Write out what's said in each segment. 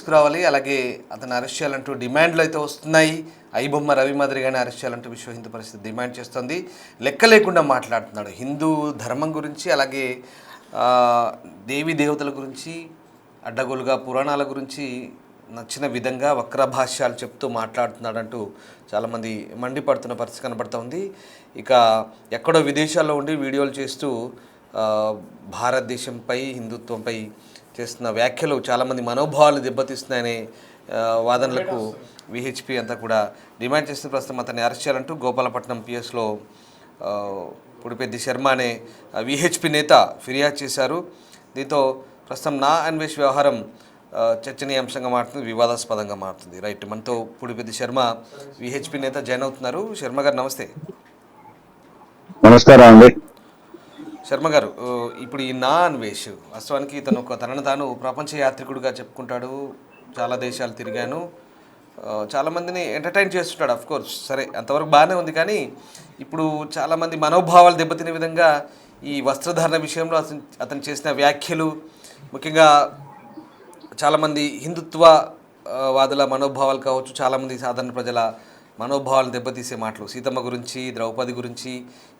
తీసుకురావాలి, అలాగే అతను అరెస్ట్ చేయాలంటూ డిమాండ్లు అయితే వస్తున్నాయి. ఐబొమ్మ రవి మాదిరిగానే అరెస్ట్ చేయాలంటూ విశ్వ హిందూ పరిషత్ డిమాండ్ చేస్తుంది. లెక్క లేకుండా మాట్లాడుతున్నాడు హిందూ ధర్మం గురించి, అలాగే దేవీ దేవతల గురించి, అడ్డగోలుగా పురాణాల గురించి నచ్చిన విధంగా వక్ర భాష్యాలు చెప్తూ మాట్లాడుతున్నాడంటూ చాలామంది మండిపడుతున్న పరిస్థితి కనబడుతూ ఉంది. ఇక ఎక్కడో విదేశాల్లో ఉండి వీడియోలు చేస్తూ భారతదేశంపై హిందుత్వంపై చేస్తున్న వ్యాఖ్యలు చాలామంది మనోభావాలు దెబ్బతీస్తున్నాయనే వాదనలకు విహెచ్పి అంతా కూడా డిమాండ్ చేస్తున్న ప్రస్తుతం అతన్ని అరెస్ట్ చేయాలంటూ గోపాలపట్నం పిఎస్లో పుడిపెద్ది శర్మ అనే విహెచ్పి నేత ఫిర్యాదు చేశారు. దీంతో ప్రస్తుతం నా అన్వేష్ వ్యవహారం చర్చనీయాంశంగా మారుతుంది, వివాదాస్పదంగా మారుతుంది. రైట్, మనతో పుడిపెద్ది శర్మ విహెచ్పి నేత జాయిన్ అవుతున్నారు. శర్మ గారు నమస్తే. నమస్కారం అండి. శర్మ గారు, ఇప్పుడు ఈ నా అన్వేష్ వాస్తవానికి ఇతను తనను తాను ప్రపంచ యాత్రికుడిగా చెప్పుకుంటాడు. చాలా దేశాలు తిరిగాను, చాలామందిని ఎంటర్టైన్ చేస్తుంటాడు. అఫ్కోర్స్ సరే, అంతవరకు బాగానే ఉంది. కానీ ఇప్పుడు చాలామంది మనోభావాలు దెబ్బతినే విధంగా ఈ వస్త్రధారణ విషయంలో అతను చేసిన వ్యాఖ్యలు, ముఖ్యంగా చాలామంది హిందుత్వ వాదుల మనోభావాలు కావచ్చు, చాలామంది సాధారణ ప్రజల మనోభావాలు దెబ్బతీసే మాటలు, సీతమ్మ గురించి, ద్రౌపది గురించి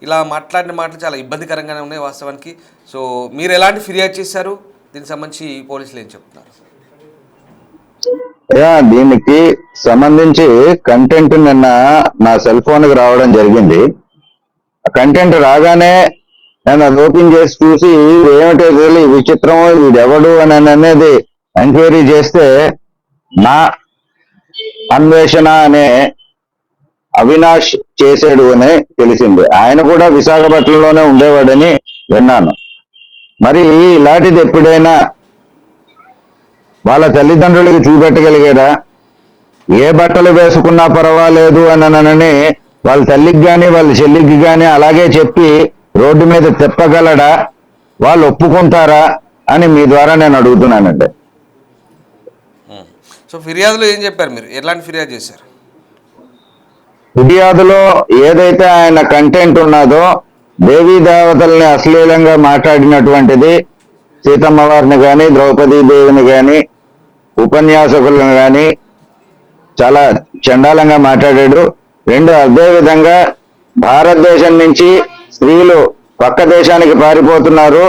ఇలా మాట్లాడిన మాటలు చాలా ఇబ్బందికరంగానే ఉన్నాయి వాస్తవానికి. సో మీరు ఎలాంటి ఫిర్యాదు చేశారు, దీనికి సంబంధించి పోలీసులు ఏం చెప్తున్నారు? దీనికి సంబంధించి కంటెంట్ నిన్న నా సెల్ ఫోన్కి రావడం జరిగింది. కంటెంట్ రాగానే నేను అది ఓపెన్ చేసి చూసి ఏమిటో తెలియదు, విచిత్రం, ఇది ఎవడు అని అనేది ఎంక్వైరీ చేస్తే నా అన్వేషణ అనే అవినాష్ చేసాడు అని తెలిసింది. ఆయన కూడా విశాఖపట్నంలోనే ఉండేవాడని విన్నాను. మరి ఇలాంటిది ఎప్పుడైనా వాళ్ళ తల్లిదండ్రులకి చూపెట్టగలిగారా? ఏ బట్టలు వేసుకున్నా పర్వాలేదు అని వాళ్ళ తల్లికి కానీ వాళ్ళ చెల్లికి కానీ అలాగే చెప్పి రోడ్డు మీద తిప్పగలడా? వాళ్ళు ఒప్పుకుంటారా అని మీ ద్వారా నేను అడుగుతున్నానండి. సో ఫిర్యాదులో ఏం చెప్పారు, మీరు ఎలాంటి ఫిర్యాదు చేశారు? ఫిర్యాదులో ఏదైతే ఆయన కంటెంట్ ఉన్నదో, దేవీ దేవతల్ని అశ్లీలంగా మాట్లాడినటువంటిది, సీతమ్మ వారిని కానీ, ద్రౌపదీ దేవిని కానీ, ఉపన్యాసకులను కానీ చాలా చండాలంగా మాట్లాడాడు. అదేవిధంగా భారతదేశం నుంచి స్త్రీలు పక్క దేశానికి పారిపోతున్నారు,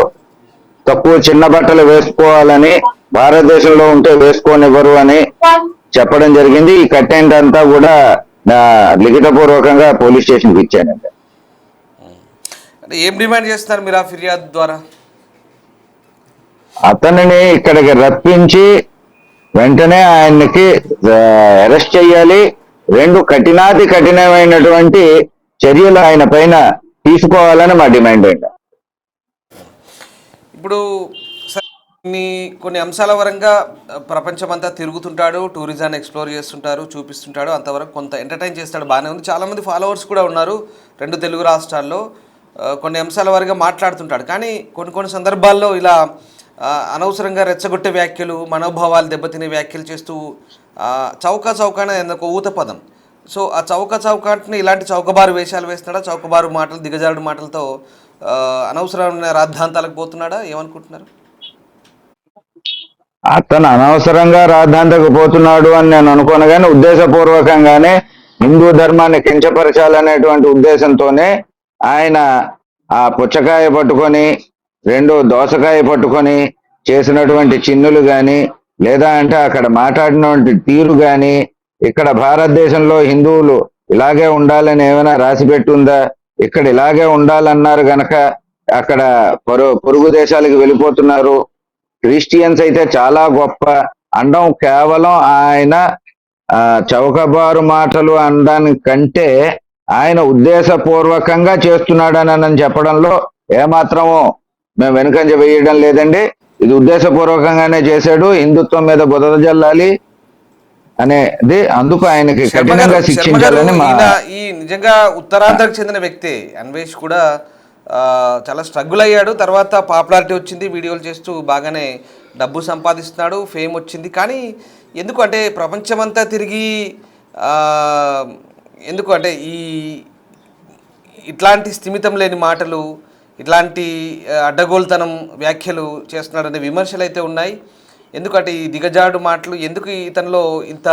తక్కువ చిన్న బట్టలు వేసుకోవాలని, భారతదేశంలో ఉంటే వేసుకోనివ్వరు అని చెప్పడం జరిగింది. ఈ కంటెంట్ అంతా కూడా లిఖితపూర్వకంగా పోలీస్ స్టేషన్కి ఇచ్చానండి. అంటే ఏం డిమాండ్ చేస్తున్నారు మీరు ఆ ఫిర్యాదు ద్వారా? అతనిని ఇక్కడికి రప్పించి వెంటనే ఆయనకి అరెస్ట్ చేయాలి. కఠినాతి కఠినమైనటువంటి చర్యలు ఆయన పైన తీసుకోవాలని మా డిమాండ్ అండి. ఇప్పుడు కొన్ని అంశాల పరంగా ప్రపంచమంతా తిరుగుతుంటాడు, టూరిజాన్ని ఎక్స్ప్లోర్ చేస్తుంటారు, చూపిస్తుంటాడు, అంతవరకు కొంత ఎంటర్టైన్ చేస్తాడు, బాగానే ఉంది. చాలామంది ఫాలోవర్స్ కూడా ఉన్నారు 2 తెలుగు రాష్ట్రాల్లో. కొన్ని అంశాల వరకు మాట్లాడుతుంటాడు. కానీ కొన్ని సందర్భాల్లో ఇలా అనవసరంగా రెచ్చగొట్టే వ్యాఖ్యలు, మనోభావాలు దెబ్బతినే వ్యాఖ్యలు చేస్తూ చౌకాన ఎందుకు ఊత పదం. సో ఆ చౌకాంట్ని ఇలాంటి చౌకబారు వేషాలు వేస్తున్నాడా, చౌకబారు మాటలు, దిగజారుడు మాటలతో అనవసరమైన రాద్ధాంతాలకు పోతున్నాడా? ఏమనుకుంటున్నారు? అతను అనవసరంగా రాద్ధాంతకు పోతున్నాడు అని నేను అనుకోను, కానీ ఉద్దేశపూర్వకంగానే హిందూ ధర్మాన్ని కించపరచాలనేటువంటి ఉద్దేశంతోనే ఆయన ఆ పుచ్చకాయ పట్టుకొని, దోసకాయ పట్టుకొని చేసినటువంటి చిన్నులు కానీ, లేదా అంటే అక్కడ మాట్లాడినటువంటి తీరు కానీ, ఇక్కడ భారతదేశంలో హిందువులు ఇలాగే ఉండాలని ఏమైనా రాసి పెట్టుందా? ఇక్కడ ఇలాగే ఉండాలన్నారు గనక అక్కడ పొరుగు దేశాలకు వెళ్ళిపోతున్నారు. క్రిస్టియన్స్ అయితే చాలా గొప్ప అండం కేవలం ఆయన చౌకబారు మాటలు అనడానికంటే ఆయన ఉద్దేశపూర్వకంగా చేస్తున్నాడని చెప్పడంలో ఏమాత్రము మేము వెనుకంజ వేయడం లేదండి. ఇది ఉద్దేశపూర్వకంగానే చేశాడు. హిందుత్వం మీద బురద జల్లాలి అనేది, అందుకు ఆయనకి కఠినంగా శిక్షించాలని ఈ నిజంగా ఉత్తరాంధ్రకు చెందిన వ్యక్తి అన్వేష్ కూడా చాలా స్ట్రగుల్ అయ్యాడు. తర్వాత పాపులారిటీ వచ్చింది, వీడియోలు చేస్తూ బాగానే డబ్బు సంపాదిస్తున్నాడు, ఫేమ్ వచ్చింది. కానీ ఎందుకు అంటే ప్రపంచమంతా తిరిగి ఎందుకు అంటే ఇట్లాంటి స్థిమితం లేని మాటలు, ఇట్లాంటి అడ్డగోలుతనం వ్యాఖ్యలు చేస్తున్నాడనే విమర్శలు అయితే ఉన్నాయి. ఎందుకంటే ఈ దిగజాడు మాటలు ఎందుకు ఇతనిలో ఇంత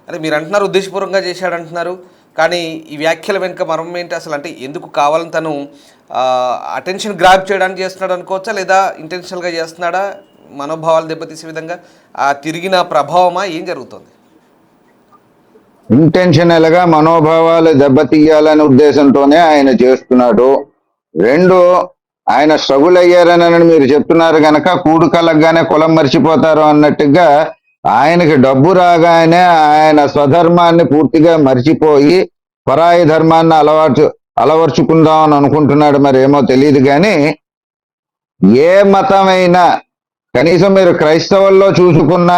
అంటే మీరు అంటున్నారు ఉద్దేశపూర్వకంగా చేశాడు అంటున్నారు, కానీ ఈ వ్యాఖ్యల వెనుక మర్మం ఏంటి అసలు? అంటే ఎందుకు కావాలని తను అటెన్షన్ గ్రాప్ చేయడానికి చేస్తున్నాడు అనుకోవచ్చా, లేదా ఇంటెన్షనల్గా చేస్తున్నాడా? మనోభావాలు దెబ్బతీసే విధంగా ఆ తిరిగిన ప్రభావమా, ఏం జరుగుతుంది? ఇంటెన్షనల్ గా మనోభావాలు దెబ్బతీయాలనే ఉద్దేశంతోనే ఆయన చేస్తున్నాడు. రెండు, ఆయన స్ట్రగుల్ అయ్యారని మీరు చెప్తున్నారు కనుక కూడు కలగ్గానే కులం మర్చిపోతారు అన్నట్టుగా ఆయనకి డబ్బు రాగానే ఆయన స్వధర్మాన్ని పూర్తిగా మర్చిపోయి పరాయి ధర్మాన్ని అలవర్చుకుందాం అని అనుకుంటున్నాడు. మరి ఏమో తెలియదు కానీ ఏ మతమైనా, కనీసం మీరు క్రైస్తవుల్లో చూసుకున్న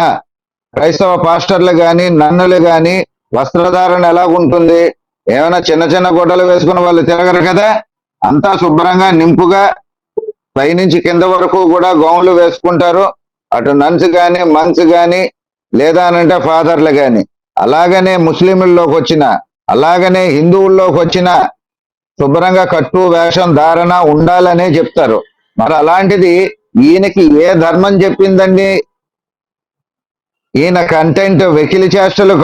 క్రైస్తవ పాస్టర్లు కానీ నన్నులు కానీ వస్త్రధారణ ఎలాగుంటుంది? ఏమైనా చిన్న చిన్న గుడ్డలు వేసుకుని వాళ్ళు తిరగరు కదా. అంతా శుభ్రంగా నింపుగా పైనుంచి కింద వరకు కూడా గౌన్లు వేసుకుంటారు. అటు నన్స్ కానీ మన్స్ కానీ లేదా అనంటే ఫాదర్లు కానీ. అలాగనే ముస్లింల్లోకి వచ్చిన, అలాగనే హిందువుల్లోకి వచ్చిన శుభ్రంగా కట్టు వేషం ధారణ ఉండాలనే చెప్తారు. మరి అలాంటిది ఈయనకి ఏ ధర్మం చెప్పిందండి? ఈయన కంటెంట్ వెకిలి చేష్టలు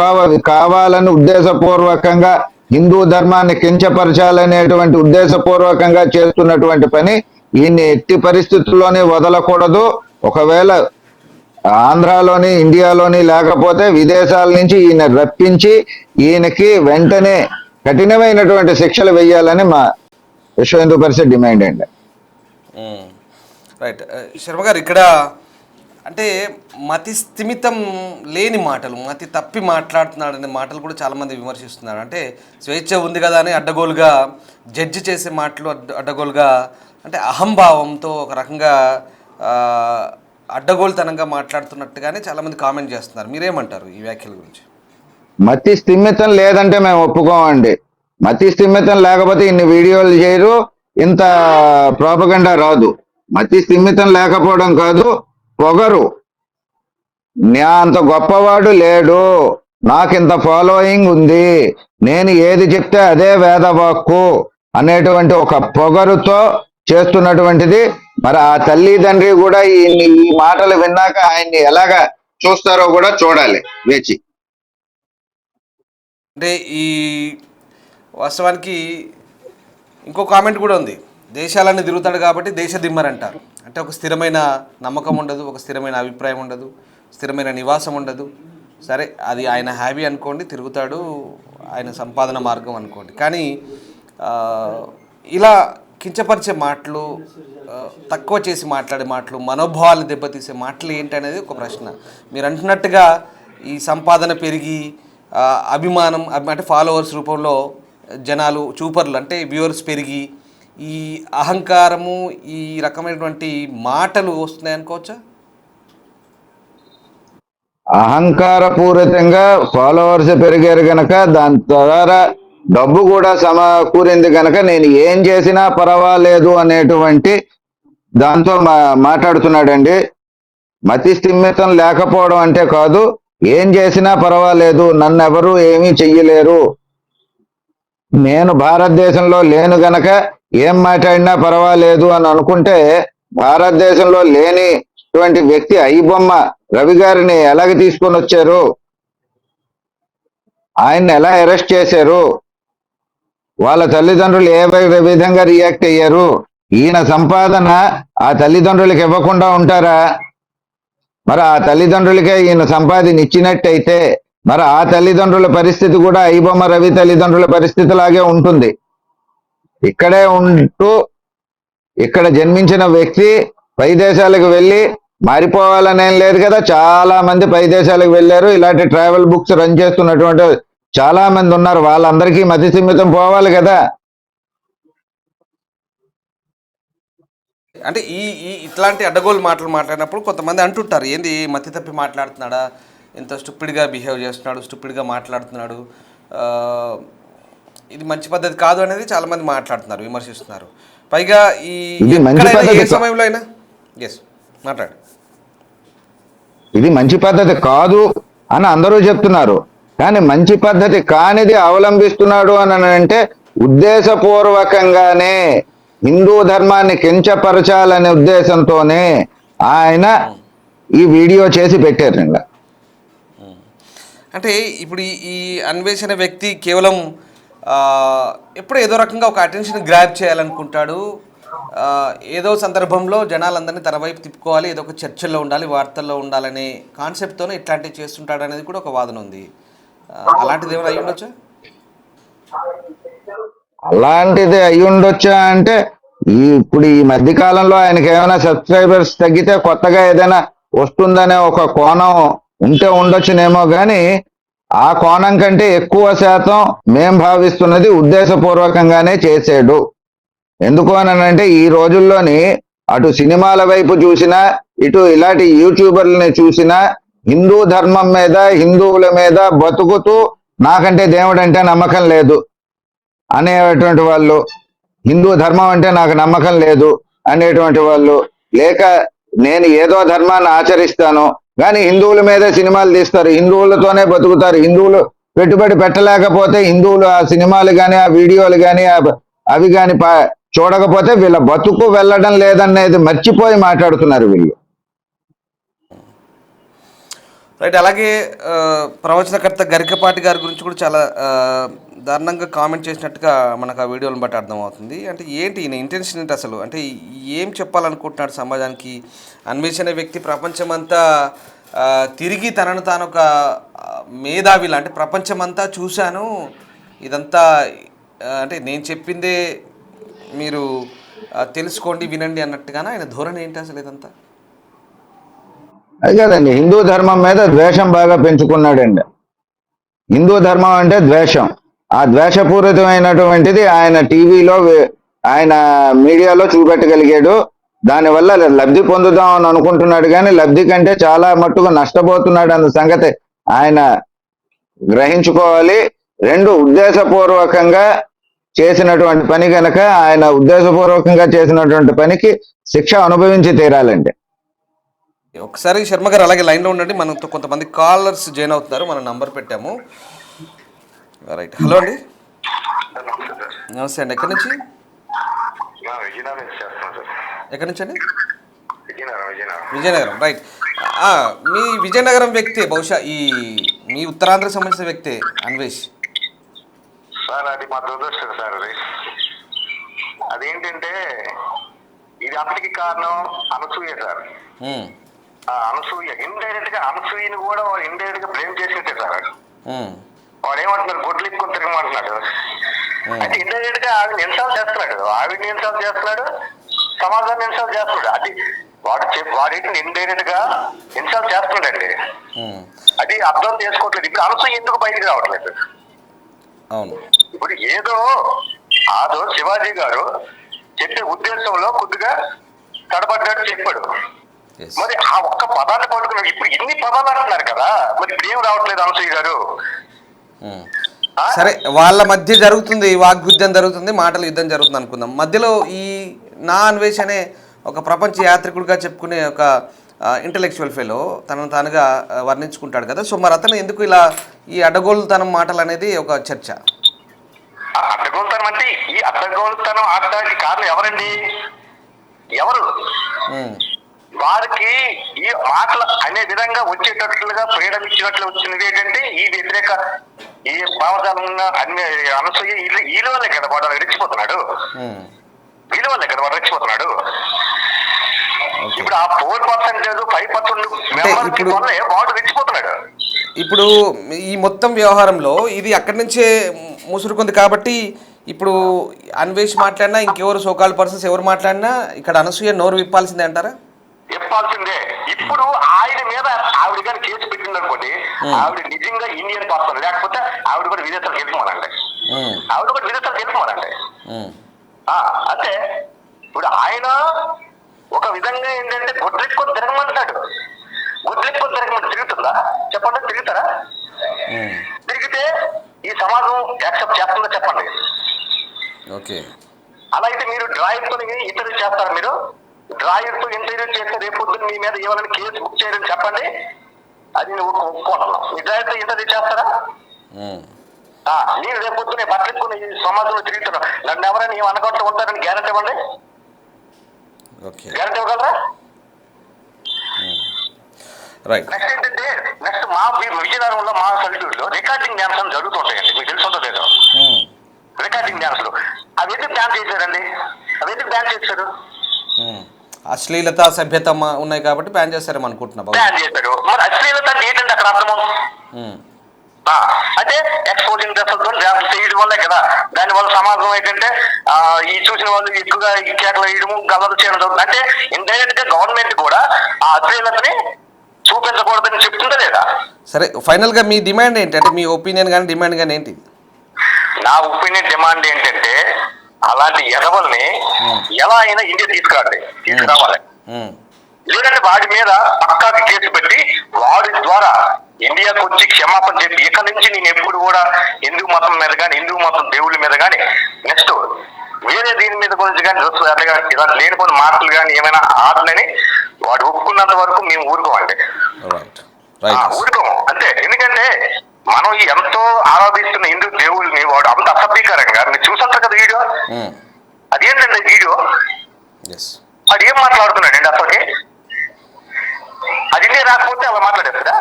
కావాలని ఉద్దేశపూర్వకంగా హిందూ ధర్మాన్ని కించపరచాలనేటువంటి ఉద్దేశపూర్వకంగా చేస్తున్నటువంటి పని ఈయన్ని ఎట్టి పరిస్థితుల్లోనే వదలకూడదు. ఒకవేళ ఆంధ్రాలోని ఇండియాలోని లేకపోతే విదేశాల నుంచి ఈయన రప్పించి ఈయనకి వెంటనే కఠినమైనటువంటి శిక్షలు వేయాలని మా విశ్వ హిందూ పరిషత్ డిమాండ్ అండి. రైట్ శర్మ గారు, ఇక్కడ అంటే మతి స్థిమితం లేని మాటలు, మతి తప్పి మాట్లాడుతున్నాడనే మాటలు కూడా చాలామంది విమర్శిస్తున్నారు. అంటే స్వేచ్ఛ ఉంది కదా అని అడ్డగోలుగా జడ్జి చేసే మాటలు, అడ్డగోలుగా అంటే అహంభావంతో ఒక రకంగా అడ్డగోలుతనంగా మాట్లాడుతున్నట్టుగానే చాలామంది కామెంట్ చేస్తున్నారు. మీరేమంటారు ఈ వ్యాఖ్యల గురించి? మతి స్థిమితం లేదంటే మేము ఒప్పుకోమండి. మతి స్థిమితం లేకపోతే ఇన్ని వీడియోలు చేయరు, ఇంత ప్రోపగండా రాదు. మతి స్థిమితం లేకపోవడం కాదు, పొగరు. నా అంత గొప్పవాడు లేడు, నాకింత ఫాలోయింగ్ ఉంది, నేను ఏది చెప్తే అదే వేదవాక్కు అనేటువంటి ఒక పొగరుతో చేస్తున్నటువంటిది. మరి ఆ తల్లిదండ్రి కూడా ఈ మాటలు విన్నాక ఆయన్ని ఎలాగా చూస్తారో కూడా చూడాలి వేచి. అంటే ఈ వాస్తవానికి ఇంకో కామెంట్ కూడా ఉంది, దేశాలన్నీ తిరుగుతాడు కాబట్టి దేశ దిమ్మర్ అంటారు. అంటే ఒక స్థిరమైన నమ్మకం ఉండదు, ఒక స్థిరమైన అభిప్రాయం ఉండదు, స్థిరమైన నివాసం ఉండదు. సరే, అది ఆయన హ్యాబీ అనుకోండి, తిరుగుతాడు, ఆయన సంపాదన మార్గం అనుకోండి. కానీ ఇలా కించపరిచే మాటలు, తక్కువ చేసి మాట్లాడే మాటలు, మనోభావాలు దెబ్బతీసే మాటలు ఏంటనేది ఒక ప్రశ్న. మీరు అంటున్నట్టుగా ఈ సంపాదన పెరిగి అభిమానం అంటే ఫాలోవర్స్ రూపంలో జనాలు, చూపర్లు అంటే వ్యూవర్స్ పెరిగి ఈ అహంకారము, ఈ రకమైనటువంటి మాటలు వస్తున్నాయి అనుకోవచ్చా? అహంకారపూరితంగా ఫాలోవర్స్ పెరిగారు గనక, దాని ద్వారా డబ్బు కూడా సమకూరింది గనక నేను ఏం చేసినా పర్వాలేదు అనేటువంటి దాంతో మాట్లాడుతున్నాడండి. మతి స్థిమితం లేకపోవడం అంటే కాదు, ఏం చేసినా పర్వాలేదు, నన్ను ఎవరు ఏమీ చెయ్యలేరు, నేను భారతదేశంలో లేను గనక ఏం మాట్లాడినా పర్వాలేదు అని అనుకుంటే, భారతదేశంలో లేనిటువంటి వ్యక్తి ఐబొమ్మ రవి గారిని ఎలాగ తీసుకొని వచ్చారు, ఆయన్ని ఎలా అరెస్ట్ చేశారు, వాళ్ళ తల్లిదండ్రులు ఏ విధంగా రియాక్ట్ అయ్యారు? ఈయన సంపాదన ఆ తల్లిదండ్రులకు ఇవ్వకుండా ఉంటారా? మరి ఆ తల్లిదండ్రులకే ఈయన సంపాదన ఇచ్చినట్టయితే మరి ఆ తల్లిదండ్రుల పరిస్థితి కూడా ఐబొమ్మ రవి తల్లిదండ్రుల పరిస్థితి లాగే ఉంటుంది. ఇక్కడే ఉంటూ ఇక్కడ జన్మించిన వ్యక్తి పై దేశాలకు వెళ్ళి మారిపోవాలనేం లేదు కదా. చాలా మంది పై దేశాలకు వెళ్ళారు, ఇలాంటి ట్రావెల్ బుక్స్ రన్ చేస్తున్నటువంటి చాలా మంది ఉన్నారు. వాళ్ళందరికీ మతి స్థిమితం పోవాలి కదా. అంటే ఈ ఇట్లాంటి అడ్డగోలు మాటలు మాట్లాడినప్పుడు కొంతమంది అంటుంటారు, ఏంది మతి తప్పి మాట్లాడుతున్నాడా, ఎంత స్టూపిడ్గా బిహేవ్ చేస్తున్నాడు, స్టూపిడ్గా మాట్లాడుతున్నాడు, ఇది మంచి పద్ధతి కాదు అనేది చాలామంది మాట్లాడుతున్నారు, విమర్శిస్తున్నారు. పైగా ఈ ఏ సమయంలో అయినా మాట్లాడు, ఇది మంచి పద్ధతి కాదు అని అందరూ చెప్తున్నారు. కానీ మంచి పద్ధతి కానిది అవలంబిస్తున్నాడు అని అంటే ఉద్దేశపూర్వకంగానే హిందూ ధర్మాన్ని కించపరచాలనే ఉద్దేశంతోనే ఆయన ఈ వీడియో చేసి పెట్టారు నిన్న. అంటే ఇప్పుడు ఈ అన్వేషణ వ్యక్తి కేవలం ఆ, ఎప్పుడు ఏదో రకంగా ఒక అటెన్షన్ గ్రాప్ చేయాలనుకుంటాడు. ఆ, ఏదో సందర్భంలో జనాలందరినీ తన వైపు తిప్పుకోవాలి, ఏదో ఒక చర్చల్లో ఉండాలి, వార్తల్లో ఉండాలనే కాన్సెప్ట్తోనే ఇట్లాంటివి చేస్తుంటాడు అనేది కూడా ఒక వాదన ఉంది. అలాంటిది ఏమైనా అయ్యి ఉండొచ్చా? అలాంటిది అయి ఉండొచ్చా అంటే, ఇప్పుడు ఈ మధ్య కాలంలో ఆయనకి ఏమైనా సబ్స్క్రైబర్స్ తగ్గితే కొత్తగా ఏదైనా వస్తుందనే ఒక కోణం ఉంటే ఉండొచ్చునేమో కానీ, ఆ కోణం కంటే ఎక్కువ శాతం మేం భావిస్తున్నది ఉద్దేశపూర్వకంగానే చేసాడు. ఎందుకు అనంటే ఈ రోజుల్లోని అటు సినిమాల వైపు చూసినా, ఇటు ఇలాంటి యూట్యూబర్లని చూసినా, హిందూ ధర్మం మీద, హిందువుల మీద బతుకుతూ నాకంటే దేవుడు అంటే నమ్మకం లేదు అనేటువంటి వాళ్ళు, హిందూ ధర్మం అంటే నాకు నమ్మకం లేదు అనేటువంటి వాళ్ళు, లేక నేను ఏదో ధర్మాన్ని ఆచరిస్తాను కానీ హిందువుల మీదే సినిమాలు తీస్తారు, హిందువులతోనే బతుకుతారు, హిందువులు పెట్టుబడి పెట్టలేకపోతే హిందువులు ఆ సినిమాలు కానీ ఆ వీడియోలు కానీ అవి కానీ చూడకపోతే వీళ్ళ బతుకు వెళ్ళడం లేదనేది మర్చిపోయి మాట్లాడుతున్నారు వీళ్ళు. రైట్. అలాగే ప్రవచనకర్త గరికపాటి గారి గురించి కూడా చాలా దారుణంగా కామెంట్ చేసినట్టుగా మనకు ఆ వీడియోలను బట్టి అర్థమవుతుంది. అంటే ఏంటి ఈయన ఇంటెన్షన్ ఏంటి అసలు? అంటే ఏం చెప్పాలనుకుంటున్నాడు సమాజానికి? అన్వేషణ వ్యక్తి ప్రపంచమంతా తిరిగి తనను తాను ఒక మేధావిలా, అంటే ప్రపంచమంతా చూశాను, ఇదంతా అంటే నేను చెప్పిందే మీరు తెలుసుకోండి వినండి అన్నట్టుగానే ఆయన ధోరణి ఏంటి అసలు ఇదంతా? అది కదండి, హిందూ ధర్మం మీద ద్వేషం బాగా పెంచుకున్నాడండి. హిందూ ధర్మం అంటే ద్వేషం, ఆ ద్వేషపూరితమైనటువంటిది ఆయన టీవీలో ఆయన మీడియాలో చూపెట్టగలిగాడు. దానివల్ల లబ్ధి పొందుదాం అని అనుకుంటున్నాడు కానీ లబ్ధి కంటే చాలా మట్టుకు నష్టపోతున్నాడు అన్న సంగతి ఆయన గ్రహించుకోవాలి. రెండు, ఉద్దేశపూర్వకంగా చేసినటువంటి పని కనుక ఆయన ఉద్దేశపూర్వకంగా చేసినటువంటి పనికి శిక్ష అనుభవించి తీరాలండి. ఒకసారి శర్మ గారు అలాగే లైన్లో ఉండండి, మనతో కొంతమంది కాలర్స్ జాయిన్ అవుతున్నారు, మనం నంబర్ పెట్టాము. రైట్. హలో అండి, నమస్తే అండి. ఎక్కడి నుంచి? ఎక్కడి నుంచి అండి? విజయనగరం. రైట్. మీ విజయనగరం వ్యక్తే బహుశా ఈ మీ ఉత్తరాంధ్రకు సంబంధించిన వ్యక్తే అన్వేష్ సార్. అది మా దురదృష్టం సార్. అది అదేంటంటే ఇది అంతటికి కారణం అనసూయ సార్. అనసూయ ఇండైరెక్ట్ గా అనసూయని కూడా ఇండైరెక్ట్ గా బ్లేమ్ చేసినట్టే సార్. వాడు ఏమంటున్నాడు, గొడ్లు ఎక్కువ తిరగమంటున్నాడు. అంటే ఇండైరెక్ట్ గా ఆవిడని ఇన్సల్ట్ చేస్తున్నాడు, ఆవిడని ఇన్సల్ట్ చేస్తున్నాడు, సమాజాన్ని ఇన్సల్ట్ చేస్తున్నాడు. అది వాడేంటి ఇండైరెక్ట్ గా ఇన్సల్ట్ చేస్తున్నాడండి. అది అర్థం చేసుకోవట్లేదు. ఇప్పుడు అనసూయ ఎందుకు బయటికి రావట్లేదు? అవును, ఇప్పుడు ఏదో ఆదో శివాజీ గారు చెప్పే ఉద్దేశంలో కొద్దిగా తడబడ్డాడు చెప్పాడు. మరి ఆ ఒక్క పదాన్ని పట్టుకున్నాడు. ఇప్పుడు ఇన్ని పదాలు అంటున్నారు కదా, మరి ఇప్పుడు ఏం రావట్లేదు అనసూయ గారు? సరే, వాళ్ళ మధ్య జరుగుతుంది వాగ్యుద్ధం జరుగుతుంది, మాటల యుద్ధం జరుగుతుంది అనుకుందాం. మధ్యలో ఈ నా అన్వేషణే ఒక ప్రపంచ యాత్రికుడిగా చెప్పుకునే ఒక ఇంటలెక్చువల్ ఫెలో తనను తానుగా వర్ణించుకుంటాడు కదా. సో మరి అతను ఎందుకు ఇలా ఈ అడ్డగోలుతనం మాటలు అనేది ఒక చర్చ. అడ్డగోలుతనం అంటే ఈ అడ్డగోలుతనం ఆడడానికి కారణం ఎవరండి? ఎవరు? వారికి ఈ మాటలు అనే విధంగా వచ్చేటట్లుగా ఫ్రీడమ్ ఇచ్చినట్లు వచ్చినది ఏంటంటే ఈ వ్యతిరేక ఈ భావజాలం ఉన్న అన్ని అనసూయ వీళ్ళ వల్లే కదా వాడు రెచ్చిపోతున్నాడు. వీళ్ళ వల్లే కదా వాడు రెచ్చిపోతున్నాడు. ఇప్పుడు ఆ 4% 5% వల్లే వాడు రెచ్చిపోతున్నాడు. ఇప్పుడు ఈ మొత్తం వ్యవహారంలో ఇది అక్కడి నుంచే ముసురుకుంది కాబట్టి ఇప్పుడు అన్వేష్ మాట్లాడినా ఇంకెవరు సోకాల్ పర్సన్స్ ఎవరు మాట్లాడినా ఇక్కడ అనసూయ నోరు విప్పాల్సిందే అంటారా? చెప్పాల్సిందే. ఇప్పుడు ఆయన మీద ఆవిడ గారు కేసు పెట్టింది అనుకోండి, ఆవిడ నిజంగా ఇండియన్ పర్సన్, లేకపోతే ఆవిడ కూడా విదేశాలకు వెళ్తున్నారంటే, ఆవిడ కూడా విదేశాలకు వెళ్తున్నారంటే అంటే ఇప్పుడు ఆయన ఒక విధంగా ఏంటంటే గొడ్లెక్కుని తిరగమంటున్నాడు. గొడ్లెక్కుని తిరగమంటే తిరుగుతుందా చెప్పండి? తిరుగుతారా? తిరిగితే ఈ సమాజం యాక్సెప్ట్ చేస్తుందో చెప్పండి. ఓకే, అలా అయితే మీరు డ్రాయర్తో ఇంటర్వ్యూ చేస్తారా? మీరు డ్రాయర్తో ఇంటర్వ్యూ చేస్తే రేపు పొద్దున్న మీ మీద ఏమైనా కేసు బుక్ చేయరని చెప్పండి, అది నువ్వు ఒప్పుకోవడం. మీ డ్రాయర్తో ఇంటర్వ్యూ చేస్తారా? నేను రేపు పొద్దున్న బట్టలెక్కుని ఈ సమాజంలో తిరుగుతున్నా, నన్ను ఎవరైనా ఏం అనకుండా ఉంటారని గ్యారెంటీ ఇవ్వండి. గ్యారెంటీ ఇవ్వగలరా? రైట్. నెక్స్ట్ ఏంటంటే నెక్స్ట్ మా విజయనగరంలో మా సల్యూట్ లో రికార్డింగ్ డ్యాన్స్ అని జరుగుతుంటాయండి, మీకు తెలుసుందో లేదో. రికార్డింగ్ డ్యాన్స్లు అవి ఎందుకు బ్యాన్ చేశారండి? అవి ఎందుకు బ్యాన్ చేశారు? అశ్లీలత సభ్యత ఉన్నాయి కాబట్టి బ్యాన్ చేస్తారేమో అనుకుంటున్నా. బ్యాన్ చేశారు. మరి అశ్లీలత అంటే ఏంటంటే అక్కడ అర్థము అంటే ఎక్స్పోజింగ్ డ్రెస్సులతో డ్యాన్స్ చేయడం వల్లే కదా. దానివల్ల సమాజం ఏంటంటే ఈ చూసిన వాళ్ళు ఎక్కువగా ఈ కేకలు వేయడము, గల్లలు చేయడం జరుగుతుంది. అంటే ఇండైరెక్ట్ గా గవర్నమెంట్ కూడా ఆ అశ్లీలతని చూపించకూడదని చెప్తుందా లేదా? సరే, ఫైనల్ గా మీ డిమాండ్ ఏంటి? అంటే మీ ఒపీనియన్ కానీ డిమాండ్ కానీ ఏంటి? నా ఒపీనియన్ డిమాండ్ ఏంటంటే అలాంటి ఎదవల్ని ఎలా అయినా ఇండియా తీసుకురావాలి. లేదంటే వాడి మీద పక్కాకి కేసు పెట్టి వాడి ద్వారా ఇండియాకు వచ్చి క్షమాపణ చెప్పి ఇక నుంచి నేను ఎప్పుడు కూడా హిందూ మతం మీద కానీ హిందూ మతం దేవుళ్ళ మీద కానీ నెక్స్ట్ వేరే దీని మీద గురించి కానీ ఇలా లేనిపోయిన మాటలు కానీ ఏమైనా ఆటలని వాడు ఒప్పుకున్నంత వరకు మేము ఊరుకోమండి. ఊరుకోము అంతే. ఎందుకంటే మనం ఎంతో ఆరాధిస్తున్న హిందూ దేవుళ్ళని వాడు అంత అసభ్యకరంగా మీరు చూసంటారు కదా వీడియో. అదేంటండి వీడియో, వాడు ఏం మాట్లాడుతున్నాడండి అసలుకి? అది ఇండియా రాకపోతే అలా మాట్లాడేస్తాడా?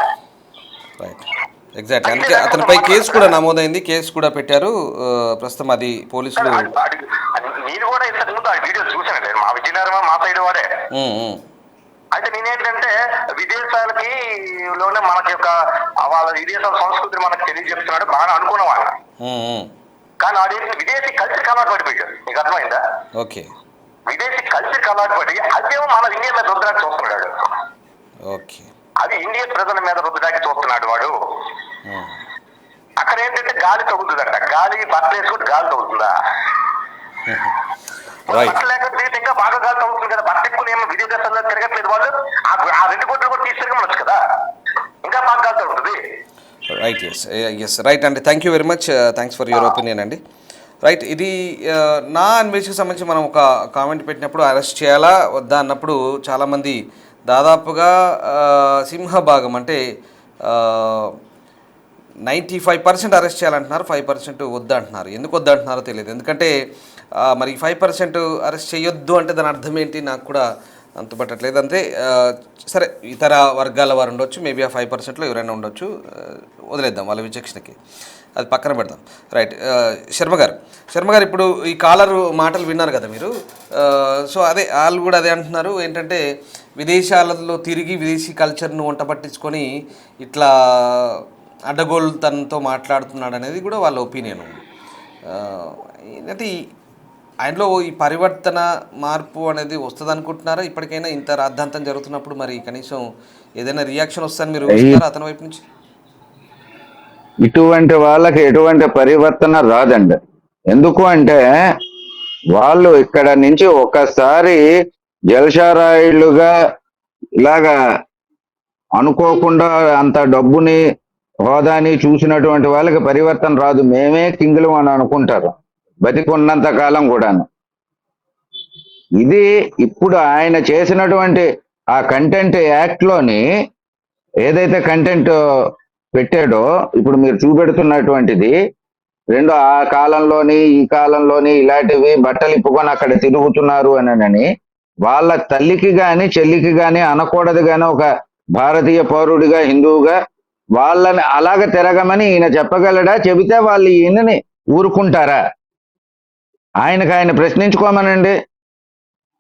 ఎగ్జాక్ట్లీ. అందుకే అతనిపై కేసు కూడా నమోదైంది, కేసు కూడా పెట్టారు ప్రస్తుతం. అది పోలీసులు. నేను కూడా ఇంతకు ముందు ఆ వీడియో చూసాను, మా విజయనగరం మా సైడ్ వాడే. అయితే నేనేంటంటే విదేశాలకి లోనే మనకి యొక్క వాళ్ళ విదేశాల సంస్కృతిని మనకు తెలియజెప్తున్నాడు బాగా అనుకున్నవాడు. కానీ వాడు విదేశీ కల్చర్కి అలవాటు పడిపోయాడు. నీకు అర్థమైందా? ఓకే. విదేశీ కల్చర్కి అలవాటు పడి అదేమో మన ఇండియా మీద రుద్దడానికి చూస్తున్నాడు. ఓకే. అది ఇండియా ప్రజల మీద రుద్దడానికి చూస్తున్నాడు వాడు. అక్కడ ఏంటంటే గాలి తగ్గుతుందంట. గాలి బట్ట వేసుకుంటే గాలి తగ్గుతుందా? బట్ట లేకపోతే ఇంకా బాగా గాలి తగ్గుతుంది కదా. బట్ట ఎక్కువ ఏమో విదేశాల్లో తిరగట్లేదు వాళ్ళు. ఆ 2 కోట్లు కూడా తీసుకెళ్ళమనొచ్చు కదా, ఇంకా బాగా గాలి తగ్గుతుంది. రైట్. ఎస్ రైట్ అండి. Thank you very much. Thanks for your opinion అండి. రైట్. ఇది నా అన్వేషణకు సంబంధించి మనం ఒక కామెంట్ పెట్టినప్పుడు అరెస్ట్ చేయాలా వద్దా అన్నప్పుడు చాలామంది దాదాపుగా సింహభాగం అంటే 95% అరెస్ట్ చేయాలంటున్నారు, 5% వద్దంటున్నారు. ఎందుకు వద్దంటున్నారో తెలియదు. ఎందుకంటే మరి 5% అరెస్ట్ చేయొద్దు అంటే దాని అర్థం ఏంటి నాకు కూడా అంతుపట్టట్లేదు. అంతే. సరే, ఇతర వర్గాల వారు ఉండొచ్చు, మేబీ ఆ 5%లో ఎవరైనా ఉండొచ్చు, వదిలేద్దాం వాళ్ళ విచక్షణకి, అది పక్కన పెడదాం. రైట్. శర్మ గారు ఇప్పుడు ఈ కాలర్ మాటలు విన్నారు కదా మీరు. సో అదే వాళ్ళు కూడా అదే అంటున్నారు, ఏంటంటే విదేశాలలో తిరిగి విదేశీ కల్చర్ను వంట పట్టించుకొని ఇట్లా అడ్డగోలుతనంతో మాట్లాడుతున్నాడు అనేది కూడా వాళ్ళ ఒపీనియన్. ఏంటంటే ఆయనలో ఈ పరివర్తన మార్పు అనేది వస్తుంది అనుకుంటున్నారా? ఇప్పటికైనా ఇంత రాద్ధాంతం జరుగుతున్నప్పుడు మరి కనీసం ఏదైనా రియాక్షన్ వస్తుందని మీరు చూస్తున్నారా అతని వైపు నుంచి? ఇటువంటి వాళ్ళకి ఎటువంటి పరివర్తన రాదండి. ఎందుకు అంటే వాళ్ళు ఇక్కడ నుంచి ఒకసారి జలశారాయిలుగా ఇలాగా అనుకోకుండా అంత డబ్బుని హోదాని చూసినటువంటి వాళ్ళకి పరివర్తన రాదు. మేమే కింగులు అని అనుకుంటారు బతికున్నంత కాలం కూడాను. ఇది ఇప్పుడు ఆయన చేసినటువంటి ఆ కంటెంట్ యాక్ట్లోని ఏదైతే కంటెంట్ పెట్టాడో ఇప్పుడు మీరు చూపెడుతున్నటువంటిది ఆ కాలంలోని ఈ కాలంలోని ఇలాంటివి బట్టలు ఇప్పుకొని అక్కడ తిరుగుతున్నారు అని వాళ్ళ తల్లికి గాని చెల్లికి గాని అనకూడదు గాని ఒక భారతీయ పౌరుడిగా హిందువుగా వాళ్ళని అలాగ తిరగమని ఈయన చెప్పగలడా? చెబితే వాళ్ళు ఈయనని ఊరుకుంటారా? ఆయన ప్రశ్నించుకోమనండి,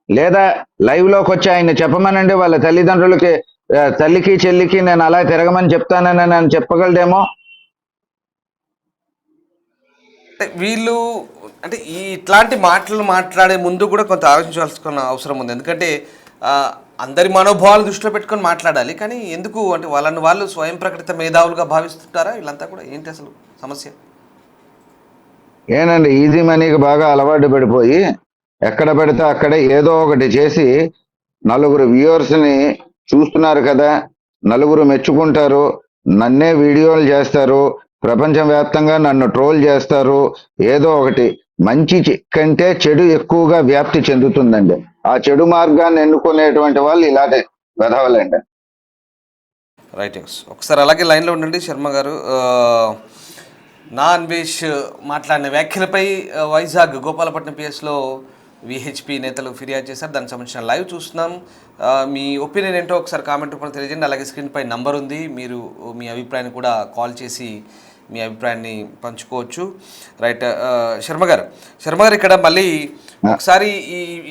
లేదా లైవ్ లోకి వచ్చి ఆయన చెప్పమనండి. వాళ్ళ తల్లిదండ్రులకి తల్లికి చెల్లికి నేను అలా తిరగమని చెప్తానని నేను చెప్పగలడేమో. అంటే వీళ్ళు అంటే ఇట్లాంటి మాటలు మాట్లాడే ముందు కూడా కొంత ఆలోచించాల్సిన అవసరం ఉంది. ఎందుకంటే అందరి మనోభావాలు దృష్టిలో పెట్టుకొని మాట్లాడాలి. కానీ ఎందుకు అంటే వాళ్ళని వాళ్ళు స్వయం ప్రకటిత మేధావులుగా భావిస్తుంటారా వీళ్ళంతా కూడా? ఏంటి అసలు సమస్య? ఏనండి, ఈజీ మనీకి బాగా అలవాటు పడిపోయి ఎక్కడ పెడితే అక్కడే ఏదో ఒకటి చేసి నలుగురు వ్యూవర్స్ని చూస్తున్నారు కదా, నలుగురు మెచ్చుకుంటారు, నన్నే వీడియోలు చేస్తారు, ప్రపంచవ్యాప్తంగా నన్ను ట్రోల్ చేస్తారు. ఏదో ఒకటి మంచి కంటే చెడు ఎక్కువగా వ్యాప్తి చెందుతుందండి. ఆ చెడు మార్గాన్ని ఎన్నుకునేటువంటి వాళ్ళు ఇలాంటి వెధవలండి. రైట్. ఒకసారి అలాగే లైన్లో ఉండండి శర్మ గారు. నా అన్వేష్ మాట్లాడిన వ్యాఖ్యలపై వైజాగ్ గోపాలపట్నం పిఎస్లో విహెచ్పి నేతలు ఫిర్యాదు చేశారు. దానికి సంబంధించిన లైవ్ చూస్తున్నాం. మీ ఒపీనియన్ ఏంటో ఒకసారి కామెంట్ రూపంలో తెలియజేయండి. అలాగే స్క్రీన్పై నంబర్ ఉంది, మీరు మీ అభిప్రాయాన్ని కూడా కాల్ చేసి మీ అభిప్రాయాన్ని పంచుకోవచ్చు. రైట్. శర్మ గారు ఇక్కడ మళ్ళీ ఒకసారి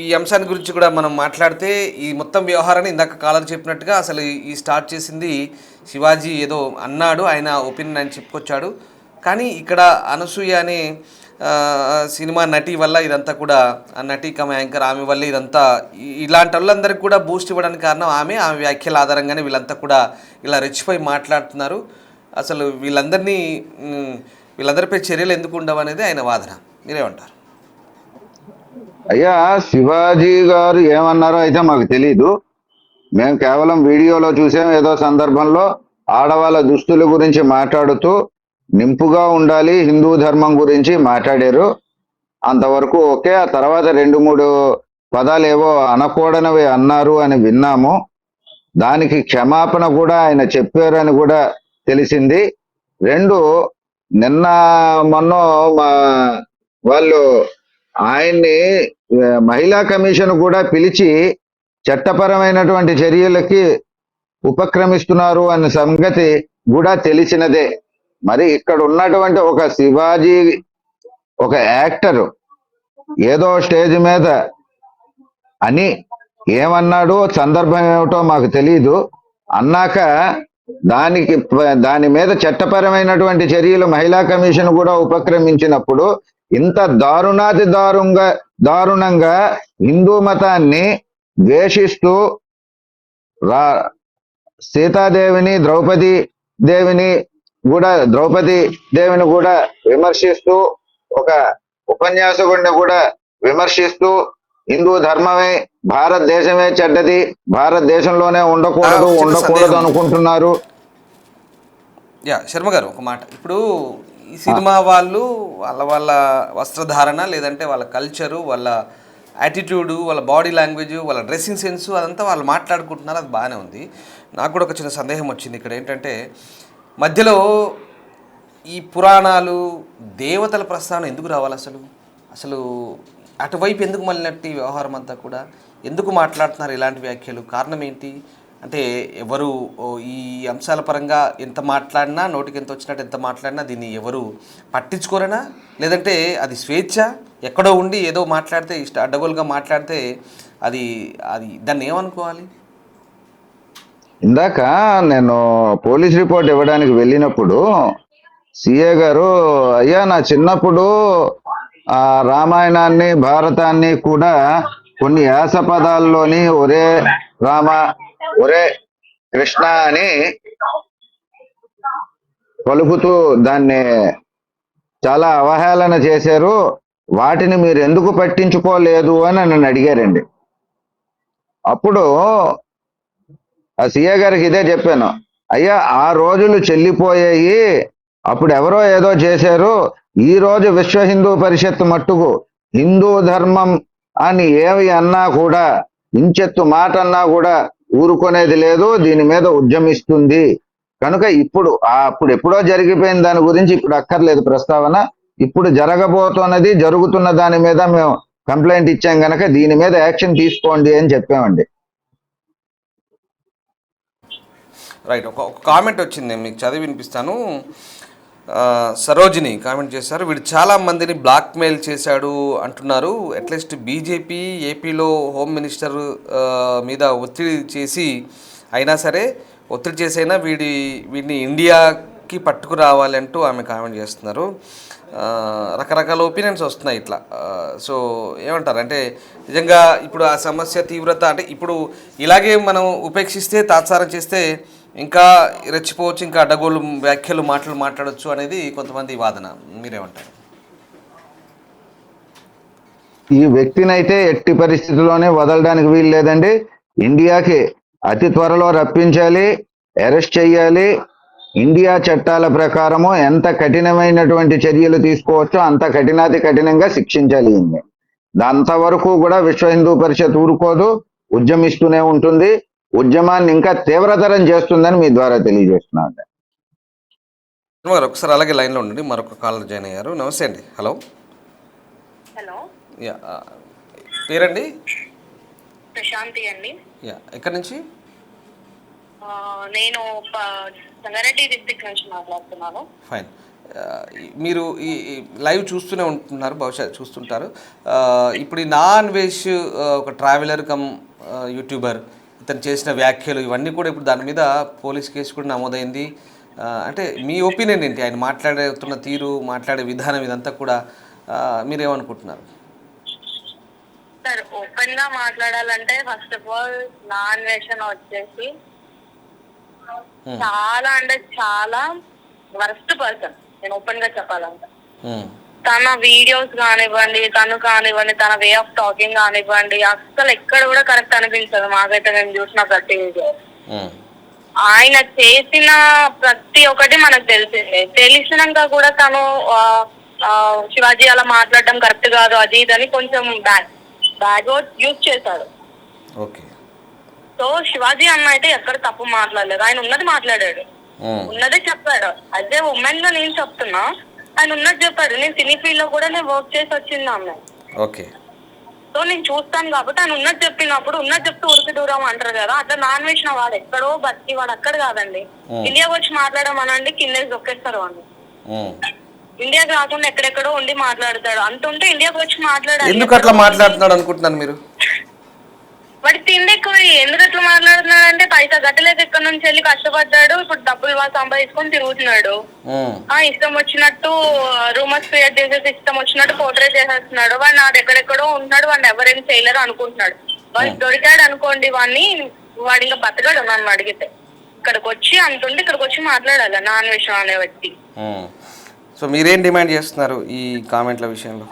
ఈ అంశాన్ని గురించి కూడా మనం మాట్లాడితే, ఈ మొత్తం వ్యవహారాన్ని ఇందాక కాలర్ చెప్పినట్టుగా అసలు ఈ స్టార్ట్ చేసింది శివాజీ ఏదో అన్నాడు, ఆయన ఒపీనియన్ ఆయన చెప్పుకొచ్చాడు. కానీ ఇక్కడ అనసూయ అనే సినిమా నటి వల్ల ఇదంతా కూడా, ఆ నటి కమ యాంకర్ ఆమె వల్ల ఇదంతా, ఇలాంటి వాళ్ళందరికీ కూడా బూస్ట్ ఇవ్వడానికి కారణం ఆమె వ్యాఖ్యల ఆధారంగానే వీళ్ళంతా కూడా ఇలా రెచ్చిపోయి మాట్లాడుతున్నారు. అసలు వీళ్ళందరిపై చర్యలు ఎందుకు ఉండవు అనేది ఆయన వాదన. మీరేమంటారు? అయ్యా, శివాజీ గారు ఏమన్నారో అయితే మాకు తెలీదు. మేము కేవలం వీడియోలో చూసాం. ఏదో సందర్భంలో ఆడవాళ్ళ దుస్తుల గురించి మాట్లాడుతూ నింపుగా ఉండాలి, హిందూ ధర్మం గురించి మాట్లాడారు. అంతవరకు ఓకే. ఆ తర్వాత 2-3 పదాలు ఏవో అనకూడనివి అన్నారు అని విన్నాము. దానికి క్షమాపణ కూడా ఆయన చెప్పారు అని కూడా తెలిసింది. 2, నిన్న మొన్న వాళ్ళు ఆయన్ని మహిళా కమిషన్ కూడా పిలిచి చట్టపరమైనటువంటి చర్యలకి ఉపక్రమిస్తున్నారు అనే సంగతి కూడా తెలిసినదే. మరి ఇక్కడ ఉన్నటువంటి ఒక శివాజీ, ఒక యాక్టర్ ఏదో స్టేజ్ మీద అని ఏమన్నాడు, సందర్భం ఏమిటో మాకు తెలియదు. అన్నాక దాని మీద చట్టపరమైనటువంటి చర్యలు మహిళా కమిషన్ కూడా ఉపక్రమించినప్పుడు, ఇంత దారుణంగా హిందూ మతాన్ని ద్వేషిస్తూ సీతాదేవిని ద్రౌపది దేవిని కూడా విమర్శిస్తూ, ఒక ఉపన్యాసకుడిని కూడా విమర్శిస్తూ, హిందూ ధర్మమే, భారతదేశమే చెడ్డది, భారతదేశంలోనే ఉండకూడదు అనుకుంటున్నారు. శర్మ గారు ఒక మాట, ఇప్పుడు ఈ సినిమా వాళ్ళు వాళ్ళ వస్త్రధారణ, లేదంటే వాళ్ళ కల్చరు, వాళ్ళ యాటిట్యూడు, వాళ్ళ బాడీ లాంగ్వేజ్, వాళ్ళ డ్రెస్సింగ్ సెన్సు, అదంతా వాళ్ళు మాట్లాడుకుంటున్నారు. అది బాగానే ఉంది. నాకు కూడా ఒక చిన్న సందేహం వచ్చింది ఇక్కడ. ఏంటంటే మధ్యలో ఈ పురాణాలు, దేవతల ప్రస్తావన ఎందుకు రావాలి? అసలు అటువైపు ఎందుకు మళ్ళినట్టు ఈ వ్యవహారం అంతా కూడా? ఎందుకు మాట్లాడుతున్నారు ఇలాంటి వ్యాఖ్యలు? కారణం ఏంటి? అంటే ఎవరు ఈ అంశాల పరంగా ఎంత మాట్లాడినా, నోటికి ఎంత వచ్చినట్టు ఎంత మాట్లాడినా దీన్ని ఎవరు పట్టించుకోరేనా? లేదంటే అది స్వేచ్ఛ? ఎక్కడో ఉండి ఏదో మాట్లాడితే, అడ్డగోలుగా మాట్లాడితే అది దాన్ని ఏమనుకోవాలి? ఇందాక నేను పోలీస్ రిపోర్ట్ ఇవ్వడానికి వెళ్ళినప్పుడు సిఏ గారు, అయ్యా నా చిన్నప్పుడు రామాయణాన్ని, భారతాన్ని కూడా కొన్ని యాస పదాల్లోని ఒరే రామ, ఒరే కృష్ణ అని పలుకుతూ దాన్ని చాలా అవహేళన చేశారు. వాటిని మీరు ఎందుకు పట్టించుకోలేదు అని నన్ను అడిగారండి. అప్పుడు ఆ సీఏ గారికి ఇదే చెప్పాను, అయ్యా ఆ రోజులు చెల్లిపోయాయి, అప్పుడు ఎవరో ఏదో చేశారు. ఈ రోజు విశ్వ హిందూ పరిషత్ మట్టుకు హిందూ ధర్మం అని ఏవి అన్నా కూడా, ఇంచెత్తు మాట అన్నా కూడా ఊరుకునేది లేదు, దీని మీద ఉద్యమిస్తుంది. కనుక అప్పుడు ఎప్పుడో జరిగిపోయిన దాని గురించి ఇప్పుడు అక్కర్లేదు ప్రస్తావన. ఇప్పుడు జరగబోతున్నది, జరుగుతున్న దాని మీద మేము కంప్లైంట్ ఇచ్చాం కనుక దీని మీద యాక్షన్ తీసుకోండి అని చెప్పామండి. రైట్. ఒక కామెంట్ వచ్చింది, నేను మీకు చదివి వినిపిస్తాను. సరోజిని కామెంట్ చేశారు, వీడు చాలా మందిని బ్లాక్మెయిల్ చేశాడు అంటున్నారు. అట్లీస్ట్ బీజేపీ ఏపీలో హోమ్ మినిస్టర్ మీద ఒత్తిడి చేసి అయినా సరే, ఒత్తిడి చేసైనా వీడిని ఇండియాకి పట్టుకురావాలి అంటూ ఆమె కామెంట్ చేస్తున్నారు. రకరకాల ఒపీనియన్స్ వస్తున్నాయి ఇట్లా. సో ఏమంటారు అంటే, నిజంగా ఇప్పుడు ఆ సమస్య తీవ్రత, అంటే ఇప్పుడు ఇలాగే మనం ఉపేక్షిస్తే, తాత్సారం చేస్తే ఇంకా రెచ్చిపోవచ్చు, ఇంకా అడ్డగోలు వ్యాఖ్యలు మాట్లాడవచ్చు అనేది కొంతమంది వాదన. మీరేమంటారు? ఈ వ్యక్తినైతే ఎట్టి పరిస్థితుల్లోనే వదలడానికి వీలు లేదండి. ఇండియాకి అతి త్వరలో రప్పించాలి, అరెస్ట్ చేయాలి. ఇండియా చట్టాల ప్రకారము ఎంత కఠినమైనటువంటి చర్యలు తీసుకోవచ్చో అంత కఠినంగా శిక్షించాలి. అంతవరకు కూడా విశ్వ హిందూ పరిషత్ ఊరుకోదు, ఉద్యమిస్తూనే ఉంటుంది. ఉద్యమాన్ని ఇంకా తీవ్రతరం చేస్తుందని మీ ద్వారా తెలియజేస్తున్నాను. ఒకసారి అలాగే లైన్లో ఉండండి. మరొక కాలర్ జాయిన్ అయ్యారు. నమస్తే అండి. హలో. హలో. పేరండి? ప్రశాంతి అండి. యా, ఎక్కడి నుంచి? నేను సంగారెడ్డి డిస్ట్రిక్ట్ నుంచి మాట్లాడుతున్నాను. ఫైన్. మీరు ఈ లైవ్ చూస్తూనే ఉంటున్నారు, బహుశా చూస్తుంటారు. ఇప్పుడు ఈ నా అన్వేష్ ఒక ట్రావెలర్ కమ్ యూట్యూబర్, ఇతను చేసిన వ్యాఖ్యలు ఇవన్నీ కూడా ఇప్పుడు దాని మీద పోలీస్ కేసు కూడా నమోదైంది. అంటే మీ ఒపీనియన్ ఏంటి? ఆయన మాట్లాడుతున్న తీరు, మాట్లాడే విధానం ఇదంతా కూడా మీరేమనుకుంటున్నారు? సార్, ఓపెన్ గా మాట్లాడాలంటే ఫస్ట్ ఆఫ్ ఆల్ నా అన్వేషణ వచ్చేసి చాలా అంటే చాలా వరస్ట్ పర్సన్. నేను ఓపెన్ గా చెప్పాలంటే తన వీడియోస్ కానివ్వండి, తన వే ఆఫ్ టాకింగ్ కానివ్వండి, అస్సలు ఎక్కడ కూడా కరెక్ట్ అనిపించదు మాకైతే. నేను చూసిన ప్రతి వీడియో, ఆయన చేసిన ప్రతి ఒక్కటి మనకు తెలిసిందే. తెలిసినాక కూడా తను శివాజీ అలా మాట్లాడడం కరెక్ట్ కాదు, అది ఇదని కొంచెం బ్యాడ్ వర్డ్స్ యూజ్ చేశాడు. ఓకే. సో శివాజీ అన్న అయితే ఎక్కడ తప్పు మాట్లాడలేదు. ఆయన ఉన్నది మాట్లాడాడు, ఉన్నదే చెప్పాడు. అదే ఉమెన్ గా నేను చెప్తున్నా, ఆయన ఉన్నది చెప్పాడు. నేను సినీ ఫీల్డ్ లో కూడా నేను వర్క్ చేసి వచ్చింది అమ్మాయి. ఓకే. సో నేను చూస్తాను కాబట్టి ఆయన ఉన్నది చెప్పినప్పుడు ఉన్నది చెప్తూ ఉరికి దూరం అంటారు కదా, అట్లా నాన్ వేసిన వాడు ఎక్కడో బతికి వాడు అక్కడ కాదండి. ఇండియాకి వచ్చి మాట్లాడమనండి, కిందేసి దొక్కేస్తారు వాడిని. ఇండియాకి రాకుండా ఎక్కడెక్కడో ఉండి మాట్లాడతాడు. అంత ఉంటే ఇండియాకి వచ్చి మాట్లాడాలి. ఎందుకు అట్లా మాట్లాడుతున్నాడు అనుకుంటున్నాను మీరు? వాడి తిండి ఎక్కువ. ఎందుకు అట్లా మాట్లాడుతున్నాడు అంటే పైసా గట్టలేక ఇక్కడ నుంచి వెళ్ళి కష్టపడ్డాడు, ఇప్పుడు డబ్బులు సంపాదించుకొని తిరుగుతున్నాడు. ఇష్టం వచ్చినట్టు రూమర్స్ క్రియేట్ చేసేసి ఇష్టం వచ్చినట్టు పోర్ట్రేట్ చేసేస్తున్నాడు. వాడు నాది ఎక్కడెక్కడో ఉంటున్నాడు, వాడిని ఎవరేం చేయలేరు అనుకుంటున్నాడు. వాడు దొరికాడు అనుకోండి, వాడు ఇంకా బతకడు. నన్ను అడిగితే ఇక్కడికి వచ్చి అంటుంటే ఇక్కడికి వచ్చి మాట్లాడాలి నా అన్వేషణ అనే వ్యక్తి. సో మీరేం డిమాండ్ చేస్తున్నారు ఈ కామెంట్ల విషయంలో?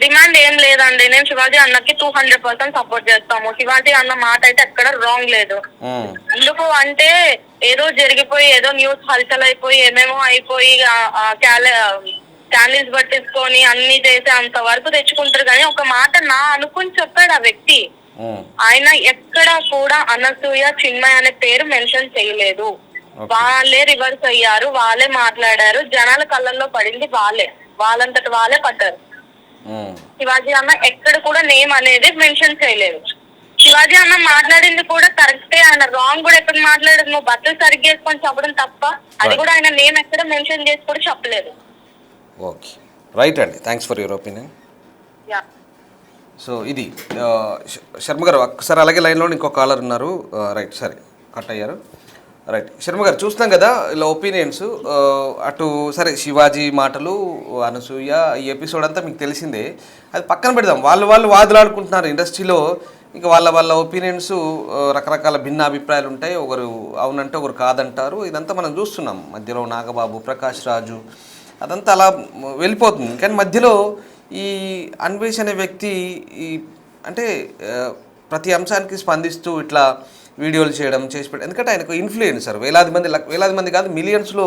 డిమాండ్ ఏం లేదండి. నేను శివాజీ అన్నకి 200% సపోర్ట్ చేస్తాము. శివాజీ అన్న మాట అయితే ఎక్కడ రాంగ్ లేదు. ఎందుకు అంటే ఏదో జరిగిపోయి ఏదో న్యూస్ హల్చల్ అయిపోయి ఏమేమో అయిపోయి క్యాండిల్స్ పట్టించుకొని అన్ని చేసి అంత వరకు తెచ్చుకుంటారు. కానీ ఒక మాట నా అనుకుని చెప్పాడు ఆ వ్యక్తి. ఆయన ఎక్కడ కూడా అనసూయ, చిన్మయ్ అనే పేరు మెన్షన్ చేయలేదు. వాళ్ళే రివర్స్ అయ్యారు, వాళ్ళే మాట్లాడారు, జనాల కళ్ళల్లో పడింది వాళ్ళంతటి వాళ్ళే పడ్డారు. శివాజీ అన్న ఎక్కడ కూడా నేమ్ అనేది మెన్షన్ చేయలేదు. శివాజీ అన్న మాట్లాడింది కూడా కరెక్టే, ఆయన రాంగ్ కూడా ఎక్కడ మాట్లాడదు. నువ్వు బట్టలు సరిగ్గా వేసుకొని చెప్పడం తప్ప, అది కూడా ఆయన నేమ్ ఎక్కడ మెన్షన్ చేసి కూడా చెప్పలేదు. ఓకే, రైట్ అండి, thanks for your opinion. So ఇది శర్మ గారు, ఒక్కసారి అలాగే లైన్లో ఇంకో కాలర్ ఉన్నారు. రైట్, సరే, కట్ అయ్యారు. రైట్, శర్మ గారు, చూస్తున్నాం కదా ఇలా ఒపీనియన్స్. అటు సరే శివాజీ మాటలు, అనసూయ, ఈ ఎపిసోడ్ అంతా మీకు తెలిసిందే. అది పక్కన పెడదాం. వాళ్ళు వాదులాడుకుంటున్నారు ఇండస్ట్రీలో. ఇంకా వాళ్ళ ఒపీనియన్స్, రకరకాల భిన్న అభిప్రాయాలు ఉంటాయి. ఒకరు అవునంటే ఒకరు కాదంటారు. ఇదంతా మనం చూస్తున్నాం. మధ్యలో నాగబాబు, ప్రకాష్ రాజు, అదంతా అలా వెళ్ళిపోతుంది. కానీ మధ్యలో ఈ అన్వేష్ అనే వ్యక్తి అంటే ప్రతి అంశానికి స్పందిస్తూ ఇట్లా వీడియోలు చేసి పెట్టారు. ఎందుకంటే ఆయనకు ఇన్ఫ్లుయెన్సర్. వేలాది మంది కాదు, మిలియన్స్లో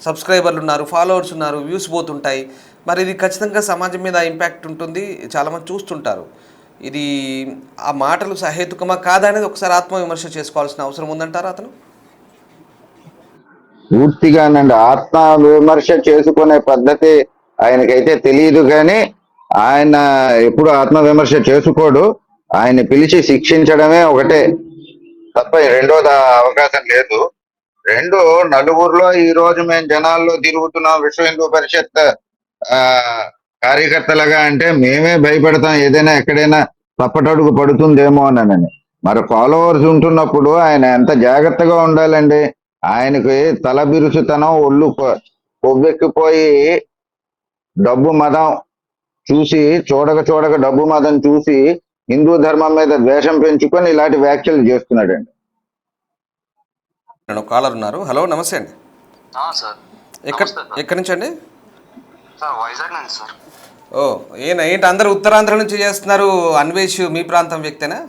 సబ్స్క్రైబర్లు ఉన్నారు, ఫాలోవర్స్ ఉన్నారు, వ్యూస్ పోతుంటాయి. మరి ఇది ఖచ్చితంగా సమాజం మీద ఇంపాక్ట్ ఉంటుంది, చాలామంది చూస్తుంటారు. ఇది ఆ మాటలు సహేతుకమా కాదా అనేది ఒకసారి ఆత్మవిమర్శ చేసుకోవాల్సిన అవసరం ఉందంటారా అతను? పూర్తిగానండి, ఆత్మ విమర్శ చేసుకునే పద్ధతి ఆయనకైతే తెలియదు. కానీ ఆయన ఎప్పుడు ఆత్మ విమర్శ చేసుకోడు. ఆయన పిలిచి శిక్షించడమే ఒకటే తప్ప రెండోది అవకాశం లేదు. రెండు, నలుగురిలో ఈ రోజు మేము జనాల్లో తిరుగుతున్నాం విశ్వ హిందూ పరిషత్ కార్యకర్తలుగా అంటే మేమే భయపడతాం, ఏదైనా ఎక్కడైనా తప్పటడుగు పడుతుందేమో అని. మరి ఫాలోవర్స్ ఉంటున్నప్పుడు ఆయన ఎంత జాగ్రత్తగా ఉండాలండి. ఆయనకి తల బిరుసుతనం, ఒళ్ళు కొవ్వెక్కిపోయి డబ్బు మదం చూసి, చూడక డబ్బు మదం చూసి హిందూ ధర్మం మీద ద్వేషం పెంచుకొని ఇలాంటి వ్యాఖ్యలు చేస్తున్నాడండి. కాలర్ ఉన్నారు. హలో, నమస్తే అండి. సార్, ఎక్కడి నుంచి అండి? సార్, వైజాగ్ నుంచి సార్. ఓ, ఏంటి అందరూ ఉత్తరాంధ్ర నుంచి చేస్తున్నారు? అన్వేష్ మీ ప్రాంతం వ్యక్తేనా?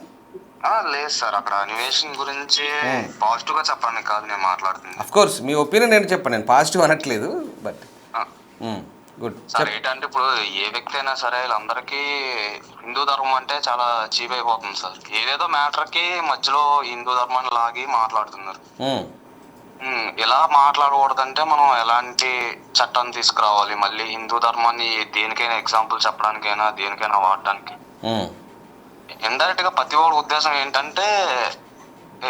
లేదు సార్, అక్కడ అన్వేషణ గురించి పాజిటివ్ గా చెప్పడానికి కాదు నేను మాట్లాడుతుంది. అఫ్ కోర్స్ మీ ఒపీనియన్ ఏంటి చెప్పండి, నేను పాజిటివ్ అనట్లేదు, బట్ గుడ్ సార్. ఏంటంటే ఇప్పుడు ఏ వ్యక్తి అయినా సరే వీళ్ళందరికీ హిందూ ధర్మం అంటే చాలా చీప్ అయిపోతుంది సార్. ఏదేదో మ్యాటర్ కి మధ్యలో హిందూ ధర్మాన్ని లాగి మాట్లాడుతున్నారు. ఇలా మాట్లాడకూడదంటే మనం ఎలాంటి చట్టాన్ని తీసుకురావాలి? మళ్ళీ హిందూ ధర్మాన్ని దేనికైనా ఎగ్జాంపుల్ చెప్పడానికైనా దేనికైనా వాడడానికి ఇండైరెక్ట్ గా ప్రతి ఒక్కరి ఉద్దేశం ఏంటంటే